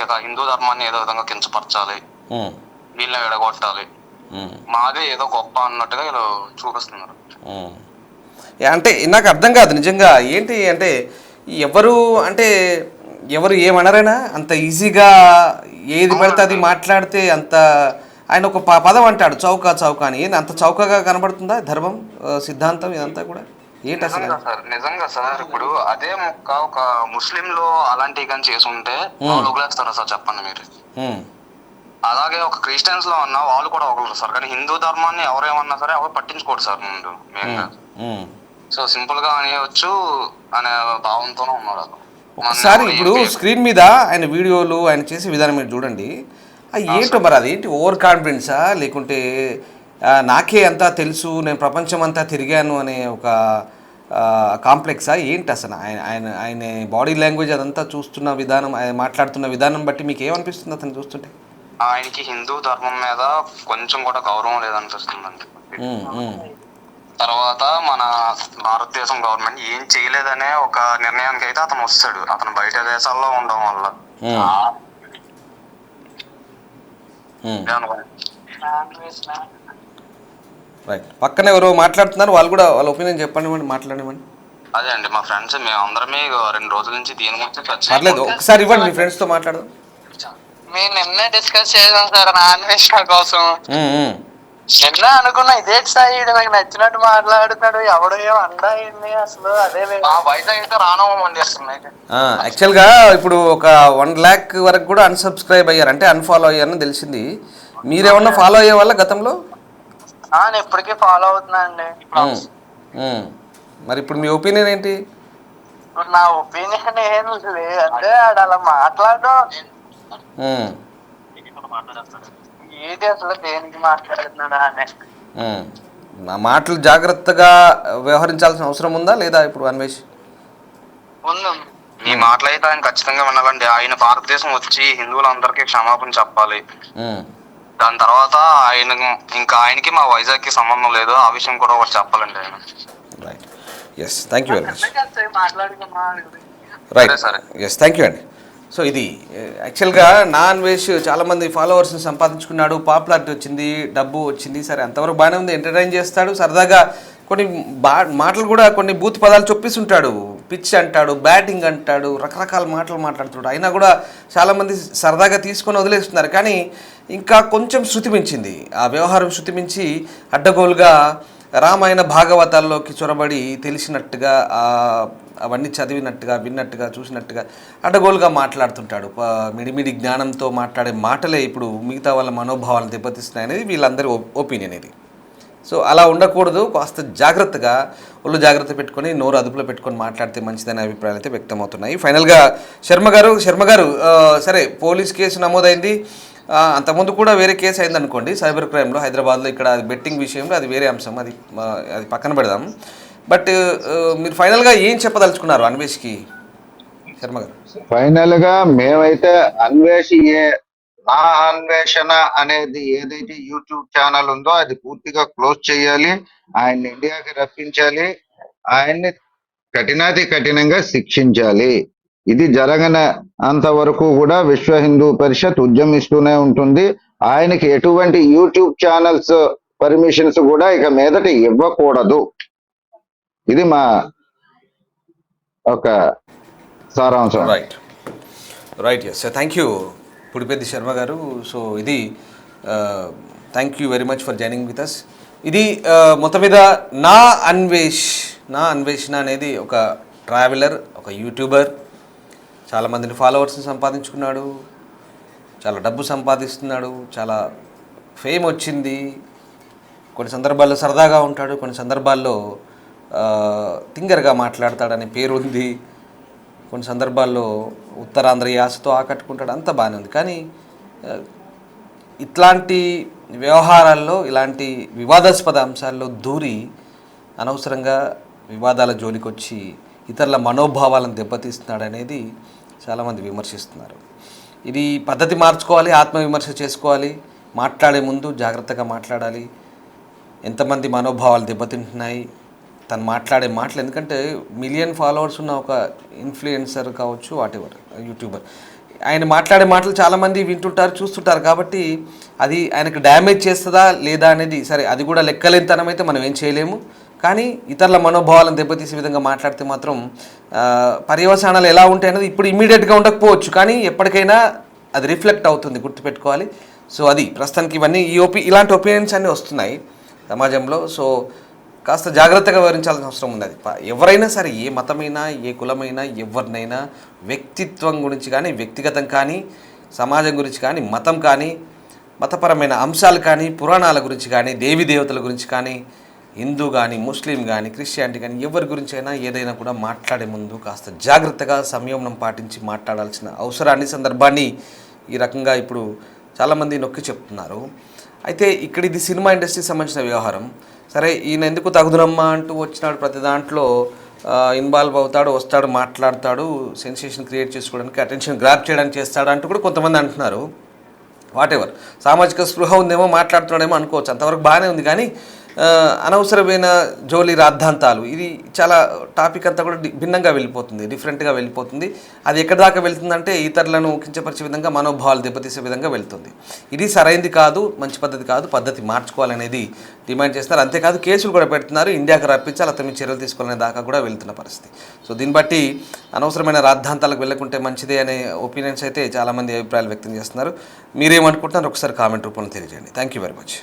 ఇక హిందూ ధర్మాన్ని ఏదో విధంగా కించపరచాలి, వీళ్ళని విడగొట్టాలి, మాదే ఏదో గొప్ప అన్నట్టుగా వీళ్ళు చూపిస్తున్నారు. అంటే నాకు అర్థం కాదు నిజంగా ఏంటి అంటే ఎవరు ఏమనరైనా అంత ఈజీగా ఏది పడితే అది మాట్లాడితే అంత ఆయన ఒక పదం అంటాడు చౌక అని అంత చౌకగా కనబడుతుందా ధర్మం సిద్ధాంతం ఇదంతా కూడా ఏంటి అసలు? నిజంగా సార్ ఇప్పుడు అదే మొక్క ఒక ముస్లిం లో అలాంటివి కానీ చేసుంటే వాళ్ళు వదిలేస్తారా సార్ చెప్పండి మీరు? అలాగే ఒక క్రిస్టియన్స్ లో అన్నా వాళ్ళు కూడా వదలరు సార్. కానీ హిందూ ధర్మాన్ని ఎవరేమన్నా సరే ఎవరు పట్టించుకోడు సార్ ముందు మెయిన్గా. సో సింపుల్ గా అనేయచ్చు అనే భావంతోనే ఉన్నాడు. ఒకసారి ఇప్పుడు స్క్రీన్ మీద ఆయన వీడియోలు ఆయన చేసే విధానం మీరు చూడండి, ఏంటో మరి అదేంటి ఓవర్ కాన్ఫిడెన్సా లేకుంటే నాకే అంతా తెలుసు నేను ప్రపంచం అంతా తిరిగాను అనే ఒక కాంప్లెక్సా ఏంటి అసలు? ఆయన బాడీ లాంగ్వేజ్ అదంతా చూస్తున్న విధానం, ఆయన మాట్లాడుతున్న విధానం బట్టి మీకు ఏమనిపిస్తుంది అతను చూస్తుంటే? ఆయనకి హిందూ ధర్మం మీద కొంచెం కూడా గౌరవం లేదనిపిస్తుందండి. తర్వాత మన భారతదేశం గవర్నమెంట్ ఏం చేయలేదనే ఒక నిర్ణయానికి అయితే అతను వస్తాడు, అతను బయట దేశాల్లో ఉండడం వల్ల. రైట్, పక్కన ఎవరో మాట్లాడుతున్నారు, వాళ్ళు కూడా వాళ్ళ ఒపీనియన్ చెప్పండి, మాట్లాడమని. అదే అండి మా ఫ్రెండ్స్ మేము అందరమే 2 రోజుల నుంచి దీని గురించి పర్లేదు ఒకసారి ఇవ్వండి మీ ఫ్రెండ్స్ తో మాట్లాడదాం. మేము నిన్నే డిస్కస్ చేసాం సార్ నాన్ వెజ్ కోసం. నిన్న అనుకున్నా ఇదే స్థాయి నాకు నచ్చినట్టు మాట్లాడుతాడు, ఎవడో ఏమో అండి అసలు అదే వైజాగ్ అయితే రానవ్వమండి అసలు. యాక్చువల్గా ఇప్పుడు ఒక 1 lakh వరకు కూడా అన్సబ్స్క్రైబ్ అయ్యారు, అంటే అన్ఫాలో అయ్యారని తెలిసింది. మీరేమన్నా ఫాలో అయ్యే వాళ్ళ గతంలో? నేను ఇప్పటికీ ఫాలో అవుతున్నా అండి. మరి ఇప్పుడు మీ ఒపీనియన్ ఏంటి? నా ఒపీనియన్ ఏం లేదు, అంటే ఆడు అలా మాట్లాడడం ఏంటి అసలు దేనికి మాట్లాడుతున్నాడా అని. నా మాటలు జాగ్రత్తగా వ్యవహరించాల్సిన అవసరం ఉందా లేదా ఇప్పుడు అన్వేష్? ఈ మాటలు అయితే ఆయన ఖచ్చితంగా వినాలండి. ఆయన భారతదేశం వచ్చి హిందువులందరికీ క్షమాపణ చెప్పాలి. దాని తర్వాత ఆయనకి మా వైజాగ్ కి సంబంధం లేదు, ఆ విషయం కూడా ఒకటి చెప్పాలండి ఆయన. Right, yes, thank you very much. మాట్లాడుకున్నా రైట్, ఎస్, థ్యాంక్ యూ అండి. సో ఇది యాక్చువల్గా అన్వేష్ చాలామంది ఫాలోవర్స్ని సంపాదించుకున్నాడు, పాపులారిటీ వచ్చింది, డబ్బు వచ్చింది, సరే అంతవరకు బాగానే ఉంది, ఎంటర్టైన్ చేస్తాడు, సరదాగా కొన్ని మాటలు కూడా కొన్ని బూత్ పదాలు చొప్పిస్తుంటాడు, పిచ్ అంటాడు, బ్యాటింగ్ అంటాడు, రకరకాల మాటలు మాట్లాడుతున్నాడు. అయినా కూడా చాలామంది సరదాగా తీసుకొని వదిలేస్తున్నారు. కానీ ఇంకా కొంచెం శృతి మించింది, ఆ వ్యవహారం శృతి మించి అడ్డగోలుగా రామాయణ భాగవతాల్లోకి చొరబడి తెలిసినట్టుగా అవన్నీ చదివినట్టుగా విన్నట్టుగా చూసినట్టుగా అడ్డగోలుగా మాట్లాడుతుంటాడు. మిడిమిడి జ్ఞానంతో మాట్లాడే మాటలే ఇప్పుడు మిగతా వాళ్ళ మనోభావాలను దెబ్బతీస్తున్నాయి అనేది వీళ్ళందరి ఒపీనియన్ ఇది. సో అలా ఉండకూడదు, కాస్త జాగ్రత్తగా ఒళ్ళు జాగ్రత్త పెట్టుకొని నోరు అదుపులో పెట్టుకొని మాట్లాడితే మంచిదనే అభిప్రాయాలు అయితే వ్యక్తమవుతున్నాయి. ఫైనల్గా శర్మ గారు సరే పోలీస్ కేసు నమోదైంది, అంతకుముందు కూడా వేరే కేసు అయిందనుకోండి సైబర్ క్రైమ్లో హైదరాబాద్లో, ఇక్కడ అది బెట్టింగ్ విషయంలో అది వేరే అంశం, అది పక్కన పెడదాం. బట్ మీరు ఫైనల్గా ఏం చెప్పదలుచుకున్నారు అన్వేష్కి శర్మ గారు? ఫైనల్గా మేమైతే నా అన్వేషణ అనేది ఏదైతే యూట్యూబ్ ఛానల్ ఉందో అది పూర్తిగా క్లోజ్ చేయాలి, ఆయన్ని ఇండియాకి రప్పించాలి, ఆయన్ని కఠినంగా శిక్షించాలి. ఇది జరగన అంతవరకు కూడా విశ్వ హిందూ పరిషత్ ఉద్యమిస్తూనే ఉంటుంది. ఆయనకి ఎటువంటి యూట్యూబ్ ఛానల్స్ పర్మిషన్స్ కూడా ఇక మీదట ఇవ్వకూడదు. ఇది మా ఒక సారాంశం. Right, yes, thank you Pudipeddi Sharma గారు. సో ఇది thank you very much for joining with us. ఇది మొత్తం మీద నా అన్వేషణ అనేది ఒక ట్రావెలర్, ఒక యూట్యూబర్, చాలామందిని ఫాలోవర్స్ని సంపాదించుకున్నాడు, చాలా డబ్బు సంపాదిస్తున్నాడు, చాలా ఫేమ్ వచ్చింది, కొన్ని సందర్భాల్లో సరదాగా ఉంటాడు, కొన్ని సందర్భాల్లో తింగర్గా మాట్లాడతాడనే పేరు ఉంది, కొన్ని సందర్భాల్లో ఉత్తరాంధ్ర యాసతో ఆకట్టుకుంటాడు, అంతా బాగానే ఉంది. కానీ ఇట్లాంటి వ్యవహారాల్లో ఇలాంటి వివాదాస్పద అంశాల్లో దూరి అనవసరంగా వివాదాల జోలికి వచ్చి ఇతరుల మనోభావాలను దెబ్బతీస్తున్నాడు అనేది చాలామంది విమర్శిస్తున్నారు. ఇది పద్ధతి మార్చుకోవాలి, ఆత్మవిమర్శ చేసుకోవాలి, మాట్లాడే ముందు జాగ్రత్తగా మాట్లాడాలి. ఎంతమంది మనోభావాలు దెబ్బతింటున్నాయి, తను మాట్లాడే మాటలు, ఎందుకంటే మిలియన్ ఫాలోవర్స్ ఉన్న ఒక ఇన్ఫ్లుయెన్సర్ కావచ్చు, వాటెవర్ యూట్యూబర్, ఆయన మాట్లాడే మాటలు చాలామంది వింటుంటారు, చూస్తుంటారు. కాబట్టి అది ఆయనకు డ్యామేజ్ చేస్తుందా లేదా అనేది సరే, అది కూడా లెక్కలేనితనం అయితే మనం ఏం చేయలేము. కానీ ఇతరుల మనోభావాలను దెబ్బతీసే విధంగా మాట్లాడితే మాత్రం పర్యవసానాలు ఎలా ఉంటాయి అనేది ఇప్పుడు ఇమీడియట్గా ఉండకపోవచ్చు, కానీ ఎప్పటికైనా అది రిఫ్లెక్ట్ అవుతుంది, గుర్తుపెట్టుకోవాలి. సో అది ప్రస్తుతానికి ఇవన్నీ ఇలాంటి ఒపీనియన్స్ అన్నీ వస్తున్నాయి సమాజంలో. సో కాస్త జాగ్రత్తగా వివరించాల్సిన అవసరం ఉంది. అది ఎవరైనా సరే, ఏ మతమైనా, ఏ కులమైనా, ఎవరినైనా వ్యక్తిత్వం గురించి కానీ, వ్యక్తిగతం కానీ, సమాజం గురించి కానీ, మతం కానీ, మతపరమైన అంశాలు కానీ, పురాణాల గురించి కానీ, దేవీ దేవతల గురించి కానీ, హిందూ కానీ, ముస్లిం కానీ, క్రిస్టియానిటీ కానీ, ఎవరి గురించి అయినా ఏదైనా కూడా మాట్లాడే ముందు కాస్త జాగ్రత్తగా సంయమనం పాటించి మాట్లాడాల్సిన అవసరాన్ని, సందర్భాన్ని ఈ రకంగా ఇప్పుడు చాలామంది నొక్కి చెప్తున్నారు. అయితే ఇక్కడ ఇది సినిమా ఇండస్ట్రీకి సంబంధించిన వ్యవహారం. సరే, ఈయన ఎందుకు తగుదునమ్మా అంటూ వచ్చినాడు, ప్రతి దాంట్లో ఇన్వాల్వ్ అవుతాడు, వస్తాడు, మాట్లాడతాడు, సెన్సేషన్ క్రియేట్ చేసుకోవడానికి, అటెన్షన్ గ్రాప్ చేయడానికి చేస్తాడు అంటూ కూడా కొంతమంది అంటున్నారు. వాటెవర్, సామాజిక స్పృహ ఉందేమో, మాట్లాడుతున్నాడేమో అనుకోవచ్చు, అంతవరకు బాగానే ఉంది. కానీ అనవసరమైన జోలి రాద్ధాంతాలు, ఇది చాలా టాపిక్ అంతా కూడా భిన్నంగా వెళ్ళిపోతుంది, డిఫరెంట్గా వెళ్ళిపోతుంది. అది ఎక్కడి దాకా వెళ్తుందంటే ఇతరులను కించపరిచే విధంగా, మనోభావాలు దెబ్బతీసే విధంగా వెళ్తుంది. ఇది సరైంది కాదు, మంచి పద్ధతి కాదు, పద్ధతి మార్చుకోవాలనేది డిమాండ్ చేస్తున్నారు. అంతేకాదు కేసులు కూడా పెడుతున్నారు, ఇండియాకి రప్పించాలి, అతని చర్యలు తీసుకోవాలనే దాకా కూడా వెళ్తున్న పరిస్థితి. సో దీన్ని బట్టి అనవసరమైన రాద్ధాంతాలకు వెళ్ళకుంటే మంచిదే అనే ఒపీనియన్స్ అయితే చాలామంది అభిప్రాయాలు వ్యక్తం చేస్తున్నారు. మీరేమనుకుంటున్నారు ఒకసారి కామెంట్ రూపంలో తెలియజేయండి. Thank you very much.